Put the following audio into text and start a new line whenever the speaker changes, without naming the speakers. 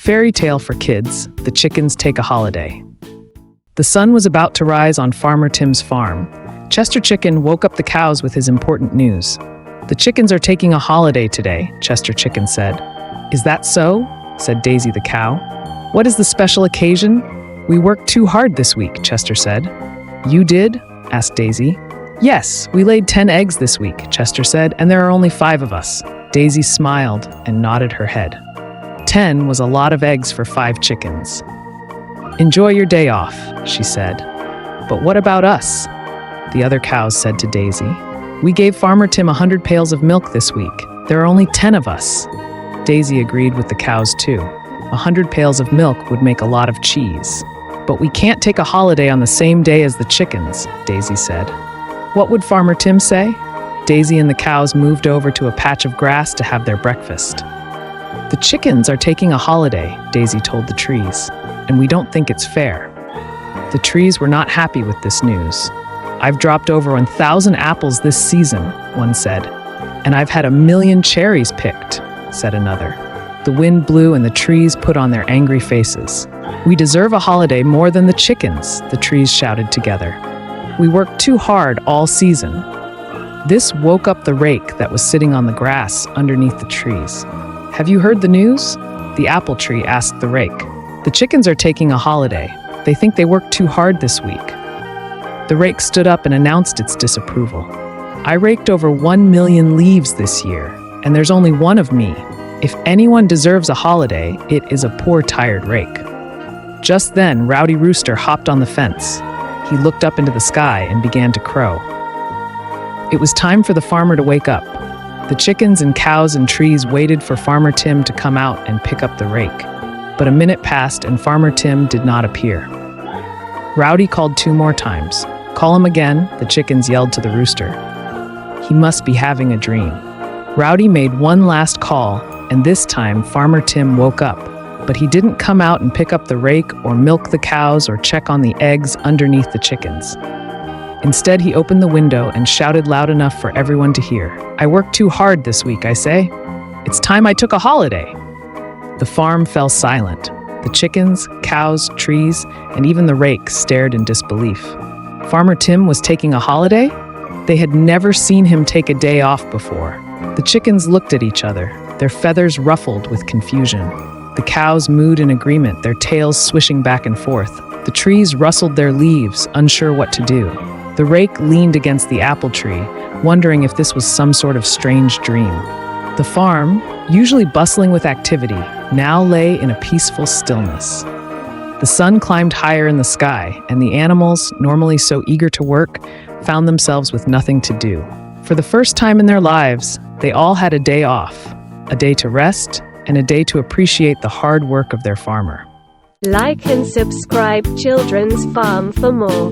Fairy tale for kids, the chickens take a holiday. The sun was about to rise on Farmer Tim's farm. Chester Chicken woke up the cows with his important news. "The chickens are taking a holiday today," Chester Chicken said. "Is that so?" said Daisy the cow. "What is the special occasion?" "We worked too hard this week," Chester said. "You did?" asked Daisy. "Yes, we laid 10 eggs this week," Chester said, "and there are only 5 of us." Daisy smiled and nodded her head. 10 was a lot of eggs for 5 chickens. "Enjoy your day off," she said. "But what about us?" the other cows said to Daisy. "We gave Farmer Tim 100 pails of milk this week. There are only 10 of us." Daisy agreed with the cows too. 100 pails of milk would make a lot of cheese. "But we can't take a holiday on the same day as the chickens," Daisy said. "What would Farmer Tim say?" Daisy and the cows moved over to a patch of grass to have their breakfast. "The chickens are taking a holiday," Daisy told the trees, "and we don't think it's fair." The trees were not happy with this news. "I've dropped over 1,000 apples this season," one said. "And I've had 1,000,000 cherries picked," said another. The wind blew and the trees put on their angry faces. "We deserve a holiday more than the chickens," the trees shouted together. "We worked too hard all season." This woke up the rake that was sitting on the grass underneath the trees. "Have you heard the news?" the apple tree asked the rake. "The chickens are taking a holiday. They think they worked too hard this week." The rake stood up and announced its disapproval. "I raked over 1,000,000 leaves this year, and there's only one of me. If anyone deserves a holiday, it is a poor, tired rake." Just then, Rowdy Rooster hopped on the fence. He looked up into the sky and began to crow. It was time for the farmer to wake up. The chickens and cows and trees waited for Farmer Tim to come out and pick up the rake. But a minute passed and Farmer Tim did not appear. Rowdy called 2 more times. "Call him again," the chickens yelled to the rooster. "He must be having a dream." Rowdy made one last call, and this time Farmer Tim woke up. But he didn't come out and pick up the rake or milk the cows or check on the eggs underneath the chickens. Instead, he opened the window and shouted loud enough for everyone to hear. "I worked too hard this week, I say. It's time I took a holiday." The farm fell silent. The chickens, cows, trees, and even the rake stared in disbelief. Farmer Tim was taking a holiday? They had never seen him take a day off before. The chickens looked at each other, their feathers ruffled with confusion. The cows mooed in agreement, their tails swishing back and forth. The trees rustled their leaves, unsure what to do. The rake leaned against the apple tree, wondering if this was some sort of strange dream. The farm, usually bustling with activity, now lay in a peaceful stillness. The sun climbed higher in the sky, and the animals, normally so eager to work, found themselves with nothing to do. For the first time in their lives, they all had a day off, a day to rest, and a day to appreciate the hard work of their farmer.
Like and subscribe Children's Farm for more.